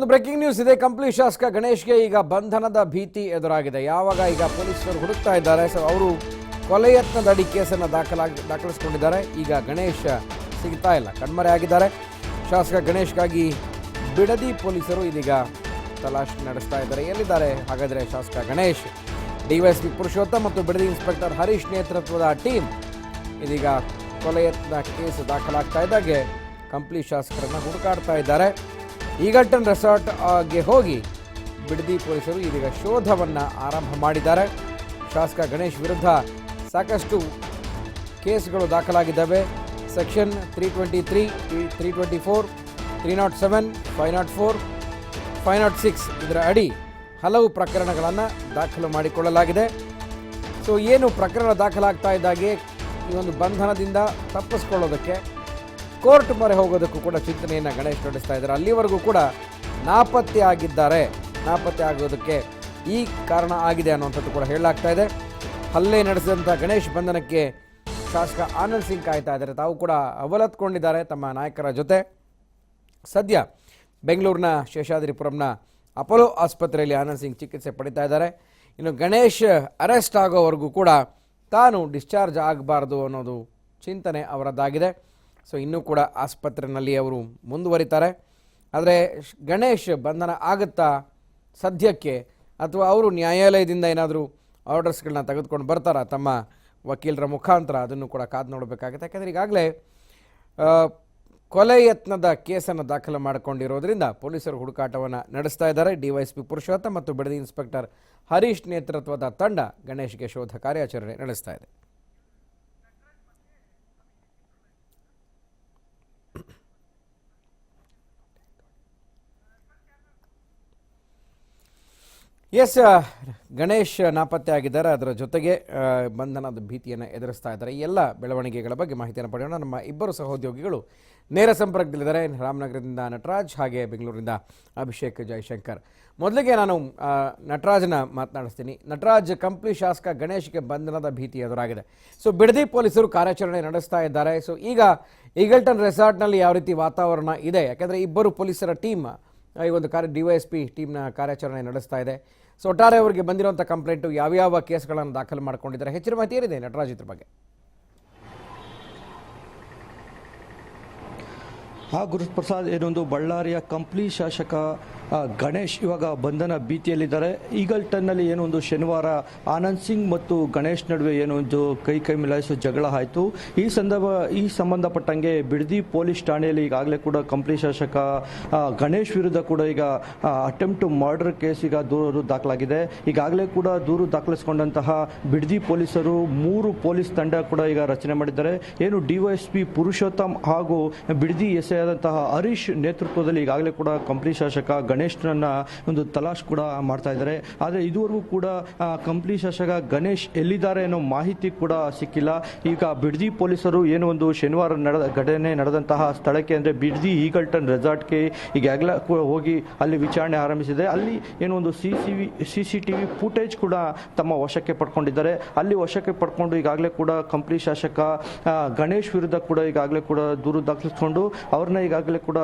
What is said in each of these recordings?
Breaking news ಇದೆ. ಕಂಪ್ಲಿ ಶಾಸಕ ಗಣೇಶ್ಗೆ ಈಗ ಬಂಧನದ ಭೀತಿ ಎದುರಾಗಿದೆ. ಯಾವಾಗ ಈಗ ಪೊಲೀಸರು ಹುಡುಕ್ತಾ ಇದ್ದಾರೆ. ಅವರು ಕೊಲೆ ಯತ್ನದಡಿ ಕೇಸನ್ನು ದಾಖಲಿಸಿಕೊಂಡಿದ್ದಾರೆ. ಈಗ ಗಣೇಶ್ ಸಿಗ್ತಾ ಇಲ್ಲ, ಕಣ್ಮರೆ ಆಗಿದ್ದಾರೆ. ಶಾಸಕ ಗಣೇಶ್ಗಾಗಿ ಬಿಡದಿ ಪೊಲೀಸರು ಇದೀಗ ತಲಾಶ್ ನಡೆಸ್ತಾ ಇದ್ದಾರೆ. ಎಲ್ಲಿದ್ದಾರೆ ಹಾಗಾದರೆ ಶಾಸಕ ಗಣೇಶ್? ಡಿವೈಎಸ್ಪಿ ಪುರುಷೋತ್ತಮ್ ಮತ್ತು ಬಿಡದಿ ಇನ್ಸ್ಪೆಕ್ಟರ್ ಹರೀಶ್ ನೇತೃತ್ವದ ಟೀಮ್ ಇದೀಗ ಕೊಲೆ ಯತ್ನ ಕೇಸ್ ದಾಖಲಾಗ್ತಾ ಇದ್ದಾಗೆ ಕಂಪ್ಲಿ ಶಾಸಕರನ್ನು ಹುಡುಕಾಡ್ತಾ ಇದ್ದಾರೆ. ಈಗಲ್ಟನ್ ರೆಸಾರ್ಟ್ಗೆ ಹೋಗಿ ಬಿಡದಿ ಪೊಲೀಸರು ಇದೀಗ ಶೋಧವನ್ನು ಆರಂಭ ಮಾಡಿದ್ದಾರೆ. ಶಾಸಕ ಗಣೇಶ್ ವಿರುದ್ಧ ಸಾಕಷ್ಟು ಕೇಸ್ಗಳು ದಾಖಲಾಗಿದ್ದಾವೆ. ಸೆಕ್ಷನ್ 323, 324, 307, 504, 506 ಇದರ ಅಡಿ ಹಲವು ಪ್ರಕರಣಗಳನ್ನು ದಾಖಲು ಮಾಡಿಕೊಳ್ಳಲಾಗಿದೆ. ಸೊ ಏನು ಪ್ರಕರಣ ದಾಖಲಾಗ್ತಾ ಇದ್ದಾಗೆ ಈ ಒಂದು ಬಂಧನದಿಂದ ತಪ್ಪಿಸ್ಕೊಳ್ಳೋದಕ್ಕೆ ಕೋರ್ಟ್ ಮೊರೆ ಹೋಗೋದಕ್ಕೂ ಕೂಡ ಚಿಂತನೆಯನ್ನು ಗಣೇಶ್ ನಡೆಸ್ತಾ ಇದ್ದಾರೆ. ಅಲ್ಲಿವರೆಗೂ ಕೂಡ ನಾಪತ್ತೆ ಆಗಿದ್ದಾರೆ. ನಾಪತ್ತೆ ಆಗೋದಕ್ಕೆ ಈ ಕಾರಣ ಆಗಿದೆ ಅನ್ನುವಂಥದ್ದು ಕೂಡ ಹೇಳಲಾಗ್ತಾ ಇದೆ. ಹಲ್ಲೆ ನಡೆಸಿದಂಥ ಗಣೇಶ್ ಬಂಧನಕ್ಕೆ ಶಾಸಕ ಆನಂದ್ ಸಿಂಗ್ ಕಾಯ್ತಾ ಇದ್ದಾರೆ. ತಾವು ಕೂಡ ಅವಲತ್ಕೊಂಡಿದ್ದಾರೆ ತಮ್ಮ ನಾಯಕರ ಜೊತೆ. ಸದ್ಯ ಬೆಂಗಳೂರಿನ ಶೇಷಾದ್ರಿಪುರಂನ ಅಪೋಲೋ ಆಸ್ಪತ್ರೆಯಲ್ಲಿ ಆನಂದ್ ಸಿಂಗ್ ಚಿಕಿತ್ಸೆ ಪಡಿತಾ ಇದ್ದಾರೆ. ಇನ್ನು ಗಣೇಶ್ ಅರೆಸ್ಟ್ ಆಗೋವರೆಗೂ ಕೂಡ ತಾನು ಡಿಸ್ಚಾರ್ಜ್ ಆಗಬಾರ್ದು ಅನ್ನೋದು ಚಿಂತನೆ ಅವರದ್ದಾಗಿದೆ. ಸೊ ಇನ್ನೂ ಕೂಡ ಆಸ್ಪತ್ರೆಯಲ್ಲಿ ಅವರು ಮುಂದುವರಿತಾರೆ. ಆದರೆ ಗಣೇಶ್ ಬಂಧನ ಆಗುತ್ತಾ ಸದ್ಯಕ್ಕೆ, ಅಥವಾ ಅವರು ನ್ಯಾಯಾಲಯದಿಂದ ಏನಾದರೂ ಆರ್ಡರ್ಸ್ಗಳನ್ನ ತೆಗೆದುಕೊಂಡು ಬರ್ತಾರಾ ತಮ್ಮ ವಕೀಲರ ಮುಖಾಂತರ, ಅದನ್ನು ಕೂಡ ಕಾದು ನೋಡಬೇಕಾಗುತ್ತೆ. ಯಾಕೆಂದರೆ ಈಗಾಗಲೇ ಕೊಲೆ ಯತ್ನದ ಕೇಸನ್ನು ದಾಖಲು ಮಾಡಿಕೊಂಡಿರೋದ್ರಿಂದ ಪೊಲೀಸರು ಹುಡುಕಾಟವನ್ನು ನಡೆಸ್ತಾ ಇದ್ದಾರೆ. ಡಿವೈಎಸ್ಪಿ ಪುರುಷೋತ್ತಮ್ ಮತ್ತು ಬಿಡದಿ ಇನ್ಸ್ಪೆಕ್ಟರ್ ಹರೀಶ್ ನೇತೃತ್ವದ ತಂಡ ಗಣೇಶ್ಗೆ ಶೋಧ ಕಾರ್ಯಾಚರಣೆ ನಡೆಸ್ತಾ ಇದೆ. ಎಸ್, ಗಣೇಶ್ ನಾಪತ್ತೆ ಆಗಿದ್ದಾರೆ. ಅದರ ಜೊತೆಗೆ ಬಂಧನದ ಭೀತಿಯನ್ನು ಎದುರಿಸ್ತಾ ಇದ್ದಾರೆ. ಈ ಎಲ್ಲ ಬೆಳವಣಿಗೆಗಳ ಬಗ್ಗೆ ಮಾಹಿತಿಯನ್ನು ಪಡೆಯೋಣ. ನಮ್ಮ ಇಬ್ಬರು ಸಹೋದ್ಯೋಗಿಗಳು ನೇರ ಸಂಪರ್ಕದಲ್ಲಿದ್ದಾರೆ. ರಾಮನಗರದಿಂದ ನಟರಾಜ್, ಹಾಗೆ ಬೆಂಗಳೂರಿನಿಂದ ಅಭಿಷೇಕ್ ಜೈಶಂಕರ್. ಮೊದಲಿಗೆ ನಾನು ನಟರಾಜ್ನ ಮಾತನಾಡಿಸ್ತೀನಿ. ನಟರಾಜ್, ಕಂಪ್ಲಿ ಶಾಸಕ ಗಣೇಶ್ಗೆ ಬಂಧನದ ಭೀತಿ ಎದುರಾಗಿದೆ. ಸೊ ಬಿಡದಿ ಪೊಲೀಸರು ಕಾರ್ಯಾಚರಣೆ ನಡೆಸ್ತಾ ಇದ್ದಾರೆ. ಸೊ ಈಗ ಈಗಲ್ಟನ್ ರೆಸಾರ್ಟ್ನಲ್ಲಿ ಯಾವ ರೀತಿ ವಾತಾವರಣ ಇದೆ? ಯಾಕೆಂದರೆ ಇಬ್ಬರು ಪೊಲೀಸರ ಟೀಮ್ ಈ ಒಂದು ಡಿವೈಎಸ್ಪಿ ಟೀಮ್ನ ಕಾರ್ಯಾಚರಣೆ ನಡೆಸ್ತಾ ಇದೆ. ಸೊ ಒಟ್ಟಾರೆ ಅವರಿಗೆ ಬಂದಿರುವಂಥ ಕಂಪ್ಲೇಂಟು ಯಾವ್ಯಾವ ಕೇಸ್ಗಳನ್ನು ದಾಖಲು ಮಾಡಿಕೊಂಡಿದ್ದಾರೆ? ಹೆಚ್ಚಿನ ಮಾಹಿತಿ ಏನಿದೆ ನಟರಾಜ್ ಇದ್ರ ಬಗ್ಗೆ? ಗುರುಪ್ರಸಾದ್, ಏನೊಂದು ಬಳ್ಳಾರಿಯ ಕಂಪ್ಲಿ ಶಾಸಕ ಗಣೇಶ್ ಇವಾಗ ಬಂಧನ ಭೀತಿಯಲ್ಲಿದ್ದಾರೆ. ಈಗಲ್ಟನ್ನಲ್ಲಿ ಏನೊಂದು ಶನಿವಾರ ಆನಂದ್ ಸಿಂಗ್ ಮತ್ತು ಗಣೇಶ್ ನಡುವೆ ಏನೊಂದು ಕೈ ಮಿಲಾಯಿಸೋ ಜಗಳ ಆಯಿತು. ಈ ಸಂಬಂಧಪಟ್ಟಂಗೆ ಬಿಡದಿ ಪೊಲೀಸ್ ಠಾಣೆಯಲ್ಲಿ ಈಗಾಗಲೇ ಕೂಡ ಕಂಪ್ಲಿ ಶಾಸಕ ಗಣೇಶ್ ವಿರುದ್ಧ ಕೂಡ ಈಗ ಅಟೆಂಪ್ಟ್ ಟು ಮರ್ಡರ್ ಕೇಸ್ ಈಗ ದೂರು ದಾಖಲಾಗಿದೆ. ಈಗಾಗಲೇ ಕೂಡ ದೂರು ದಾಖಲಿಸಿಕೊಂಡಂತಹ ಬಿಡದಿ ಪೊಲೀಸರು 3 ಪೊಲೀಸ್ ತಂಡ ಕೂಡ ಈಗ ರಚನೆ ಮಾಡಿದ್ದಾರೆ. ಏನು ಡಿವೈಎಸ್ಪಿ ಪುರುಷೋತ್ತಮ್ ಹಾಗೂ ಬಿಡದಿ ಎಸ್ ಆದಂತಹ ಹರೀಶ್ ನೇತೃತ್ವದಲ್ಲಿ ಈಗಾಗಲೇ ಕೂಡ ಕಂಪ್ಲಿ ಶಾಸಕ ಗಣೇಶ್ನನ್ನ ಒಂದು ತಲಾಶ್ ಕೂಡ ಮಾಡ್ತಾ ಇದ್ದಾರೆ. ಆದರೆ ಇದುವರೆಗೂ ಕೂಡ ಕಂಪ್ಲಿ ಶಾಸಕ ಗಣೇಶ್ ಎಲ್ಲಿದ್ದಾರೆ ಅನ್ನೋ ಮಾಹಿತಿ ಕೂಡ ಸಿಕ್ಕಿಲ್ಲ. ಈಗ ಬಿಡದಿ ಪೊಲೀಸರು ಏನು ಒಂದು ಶನಿವಾರ ಘಟನೆ ನಡೆದಂತಹ ಸ್ಥಳಕ್ಕೆ ಅಂದರೆ ಬಿಡದಿ ಈಗಲ್ಟನ್ ರೆಸಾರ್ಟ್ಗೆ ಈಗಾಗಲೇ ಹೋಗಿ ಅಲ್ಲಿ ವಿಚಾರಣೆ ಆರಂಭಿಸಿದೆ. ಅಲ್ಲಿ ಏನೋ ಒಂದು CCTV ಫುಟೇಜ್ ಕೂಡ ತಮ್ಮ ವಶಕ್ಕೆ ಪಡ್ಕೊಂಡಿದ್ದಾರೆ. ಅಲ್ಲಿ ವಶಕ್ಕೆ ಪಡ್ಕೊಂಡು ಈಗಾಗಲೇ ಕೂಡ ಕಂಪ್ಲಿ ಶಾಸಕ ಗಣೇಶ್ ವಿರುದ್ಧ ಕೂಡ ಈಗಾಗಲೇ ಕೂಡ ದೂರು ದಾಖಲಿಸಿಕೊಂಡು ಅವ್ರನ್ನ ಈಗಾಗಲೇ ಕೂಡ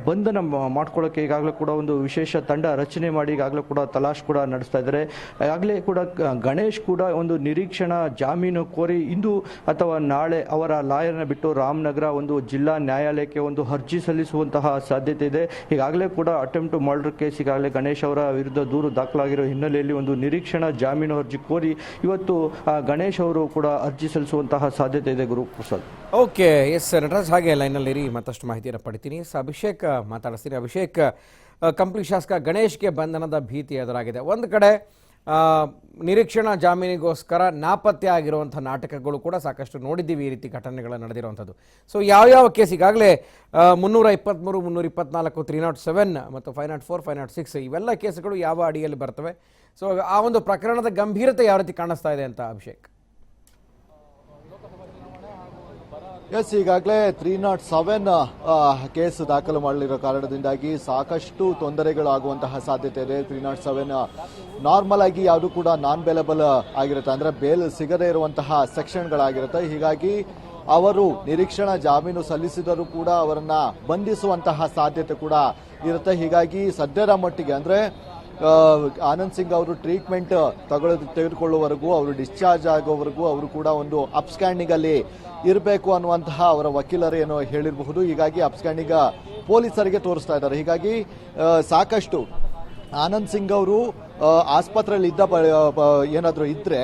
ಬಂಧನ ಮಾಡ್ಕೊಳ್ಳೋಕೆ ಈಗಾಗಲೇ ಕೂಡ ಒಂದು ವಿಶೇಷ ತಂಡ ರಚನೆ ಮಾಡಿ ಈಗಾಗಲೇ ಕೂಡ ತಲಾಶ್ ಕೂಡ ನಡೆಸ್ತಾ ಇದ್ದಾರೆ. ಈಗಾಗಲೇ ಕೂಡ ಗಣೇಶ್ ಕೂಡ ಒಂದು ನಿರೀಕ್ಷಣಾ ಜಾಮೀನು ಕೋರಿ ಇಂದು ಅಥವಾ ನಾಳೆ ಅವರ ಲಾಯರ್ನ ಬಿಟ್ಟು ರಾಮನಗರ ಒಂದು ಜಿಲ್ಲಾ ನ್ಯಾಯಾಲಯಕ್ಕೆ ಒಂದು ಅರ್ಜಿ ಸಲ್ಲಿಸುವಂತಹ ಸಾಧ್ಯತೆ ಇದೆ. ಈಗಾಗಲೇ ಕೂಡ ಅಟೆಂಪ್ಟ್ ಟು ಮರ್ಡರ್ ಕೇಸ್ ಈಗಾಗಲೇ ಗಣೇಶ್ ಅವರ ವಿರುದ್ಧ ದೂರು ದಾಖಲಾಗಿರೋ ಹಿನ್ನೆಲೆಯಲ್ಲಿ ಒಂದು ನಿರೀಕ್ಷಣಾ ಜಾಮೀನು ಅರ್ಜಿ ಕೋರಿ ಇವತ್ತು ಗಣೇಶ್ ಅವರು ಕೂಡ ಅರ್ಜಿ ಸಲ್ಲಿಸುವಂತಹ ಸಾಧ್ಯತೆ ಇದೆ. ಗುರುಪ್ರಸಾದ್. ಓಕೆ, ಎಸ್ ನಟರಾಜ್, ಹಾಗೆ ಲೈನಲ್ಲಿರಿ, ಮತ್ತಷ್ಟು ಮಾಹಿತಿಯನ್ನು ಪಡಿತೀನಿ. ಅಭಿಷೇಕ್ ಮಾತಾಡಿಸ್ತೀನಿ. ಅಭಿಷೇಕ್, ಕಂಪ್ಲಿ ಶಾಸಕ ಗಣೇಶ್ಗೆ ಬಂಧನದ ಭೀತಿ ಎದುರಾಗಿದೆ. ಒಂದು ಕಡೆ ನಿರೀಕ್ಷಣಾ ಜಾಮೀನಿಗೋಸ್ಕರ ನಾಪತ್ತೆ ಆಗಿರುವಂಥ ನಾಟಕಗಳು ಕೂಡ ಸಾಕಷ್ಟು ನೋಡಿದ್ದೀವಿ, ಈ ರೀತಿ ಘಟನೆಗಳು ನಡೆದಿರುವಂಥದ್ದು. ಸೊ ಯಾವ್ಯಾವ ಕೇಸ್ ಈಗಾಗಲೇ 323, 324, 307 ಮತ್ತು 504, 506 ಇವೆಲ್ಲ ಕೇಸ್ಗಳು ಯಾವ ಅಡಿಯಲ್ಲಿ ಬರ್ತವೆ? ಸೊ ಆ ಒಂದು ಪ್ರಕರಣದ ಗಂಭೀರತೆ ಯಾವ ರೀತಿ ಕಾಣಿಸ್ತಾ ಇದೆ ಅಂತ ಅಭಿಷೇಕ್? ಎಸ್, ಈಗಾಗಲೇ 307 ಕೇಸ್ ದಾಖಲು ಮಾಡಲಿರೋ ಕಾರಣದಿಂದಾಗಿ ಸಾಕಷ್ಟು ತೊಂದರೆಗಳಾಗುವಂತಹ ಸಾಧ್ಯತೆ ಇದೆ. 307 ನಾರ್ಮಲ್ ಆಗಿ ಯಾವುದು ಕೂಡ ನಾನ್ ಬೇಲಬಲ್ ಆಗಿರುತ್ತೆ, ಅಂದ್ರೆ ಬೇಲ್ ಸಿಗದೇ ಇರುವಂತಹ ಸೆಕ್ಷನ್ಗಳಾಗಿರುತ್ತೆ. ಹೀಗಾಗಿ ಅವರು ನಿರೀಕ್ಷಣಾ ಜಾಮೀನು ಸಲ್ಲಿಸಿದರೂ ಕೂಡ ಅವರನ್ನ ಬಂಧಿಸುವಂತಹ ಸಾಧ್ಯತೆ ಕೂಡ ಇರುತ್ತೆ. ಹೀಗಾಗಿ ಸದ್ಯದ ಮಟ್ಟಿಗೆ ಅಂದರೆ ಆನಂದ್ ಸಿಂಗ್ ಅವರು ಟ್ರೀಟ್ಮೆಂಟ್ ತೆಗೆದುಕೊಳ್ಳುವವರೆಗೂ, ಅವರು ಡಿಸ್ಚಾರ್ಜ್ ಆಗೋವರೆಗೂ ಅವರು ಕೂಡ ಒಂದು ಅಪ್ಸ್ಕ್ಯಾಂಡಿಂಗ್ ಅಲ್ಲಿ ಇರಬೇಕು ಅನ್ನುವಂತಹ ಅವರ ವಕೀಲರು ಏನೋ ಹೇಳಿರಬಹುದು. ಹೀಗಾಗಿ ಅಪ್ಸ್ಕ್ಯಾಂಡಿಂಗ್ ಪೊಲೀಸರಿಗೆ ತೋರಿಸ್ತಾ ಇದ್ದಾರೆ. ಹೀಗಾಗಿ ಸಾಕಷ್ಟು ಆನಂದ್ ಸಿಂಗ್ ಅವರು ಆಸ್ಪತ್ರೆಯಲ್ಲಿ ಏನಾದರೂ ಇದ್ರೆ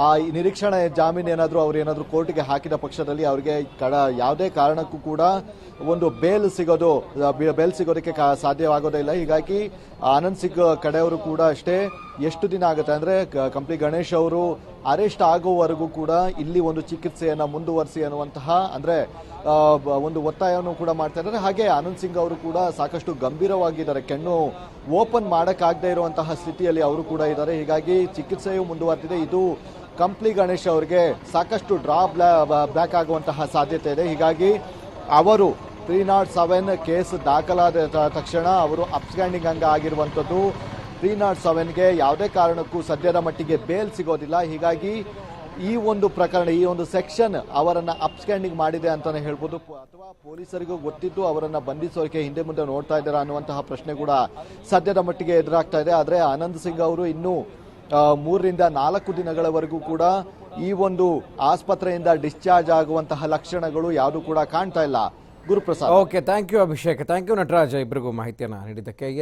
ಆ ನಿರೀಕ್ಷಣಾ ಜಾಮೀನು ಏನಾದರೂ ಅವ್ರು ಏನಾದರೂ ಕೋರ್ಟ್ಗೆ ಹಾಕಿದ ಪಕ್ಷದಲ್ಲಿ ಅವರಿಗೆ ಯಾವುದೇ ಕಾರಣಕ್ಕೂ ಕೂಡ ಒಂದು ಬೇಲ್ ಸಿಗೋದಕ್ಕೆ ಸಾಧ್ಯವಾಗೋದೇ ಇಲ್ಲ. ಹೀಗಾಗಿ ಆನಂದ್ ಸಿಂಗ್ ಕಡೆಯವರು ಕೂಡ ಅಷ್ಟೇ ಎಷ್ಟು ದಿನ ಆಗುತ್ತೆ ಅಂದರೆ ಕಂಪ್ಲಿ ಗಣೇಶ್ ಅವರು ಅರೆಸ್ಟ್ ಆಗುವವರೆಗೂ ಕೂಡ ಇಲ್ಲಿ ಒಂದು ಚಿಕಿತ್ಸೆಯನ್ನು ಮುಂದುವರಿಸಿ ಅನ್ನುವಂತಹ ಅಂದರೆ ಒಂದು ಒತ್ತಾಯವನ್ನು ಕೂಡ ಮಾಡ್ತಾ ಇದ್ದಾರೆ. ಹಾಗೆ ಆನಂದ್ ಸಿಂಗ್ ಅವರು ಕೂಡ ಸಾಕಷ್ಟು ಗಂಭೀರವಾಗಿದ್ದಾರೆ, ಕೆಣ್ಣು ಓಪನ್ ಮಾಡೋಕ್ಕಾಗದೇ ಇರುವಂತಹ ಸ್ಥಿತಿಯಲ್ಲಿ ಅವರು ಕೂಡ ಇದ್ದಾರೆ. ಹೀಗಾಗಿ ಚಿಕಿತ್ಸೆಯು ಮುಂದುವರೆದಿದೆ. ಇದು ಕಂಪ್ಲಿ ಗಣೇಶ್ ಅವರಿಗೆ ಸಾಕಷ್ಟು ಬ್ಯಾಕ್ ಆಗುವಂತಹ ಸಾಧ್ಯತೆ ಇದೆ. ಹೀಗಾಗಿ ಅವರು 307 ಕೇಸ್ ದಾಖಲಾದ ತಕ್ಷಣ ಅವರು ಅಪ್ಸ್ಟ್ಯಾಂಡಿಂಗ್ ಅಂಗ ಆಗಿರುವಂಥದ್ದು. 307ಗೆ ಯಾವುದೇ ಕಾರಣಕ್ಕೂ ಸದ್ಯದ ಮಟ್ಟಿಗೆ ಬೇಲ್ ಸಿಗೋದಿಲ್ಲ. ಹೀಗಾಗಿ ಈ ಒಂದು ಪ್ರಕರಣ, ಈ ಒಂದು ಸೆಕ್ಷನ್ ಅವರನ್ನ ಅಪ್ಸ್ಟ್ಯಾಂಡಿಂಗ್ ಮಾಡಿದೆ ಅಂತಾನೆ ಹೇಳ್ಬೋದು. ಅಥವಾ ಪೊಲೀಸರಿಗೂ ಗೊತ್ತಿದ್ದು ಅವರನ್ನ ಬಂಧಿಸೋಕೆ ಹಿಂದೆ ಮುಂದೆ ನೋಡ್ತಾ ಇದ್ದಾರಾ ಅನ್ನುವಂತಹ ಪ್ರಶ್ನೆ ಕೂಡ ಸದ್ಯದ ಮಟ್ಟಿಗೆ ಎದುರಾಗ್ತಾ ಇದೆ. ಆದರೆ ಆನಂದ್ ಸಿಂಗ್ ಅವರು ಇನ್ನೂ 3 ರಿಂದ 4 ದಿನಗಳವರೆಗೂ ಕೂಡ ಈ ಒಂದು ಆಸ್ಪತ್ರೆಯಿಂದ ಡಿಸ್ಚಾರ್ಜ್ ಆಗುವಂತಹ ಲಕ್ಷಣಗಳು ಯಾವುದು ಕೂಡ ಕಾಣ್ತಾ ಇಲ್ಲ. Guruprasad. Okay, thank you Abhishek, thank you Nataraj, ಇಬ್ಬರಿಗೂ ಮಾಹಿತಿಯನ್ನು ನೀಡಿದ್ದಕ್ಕೆ.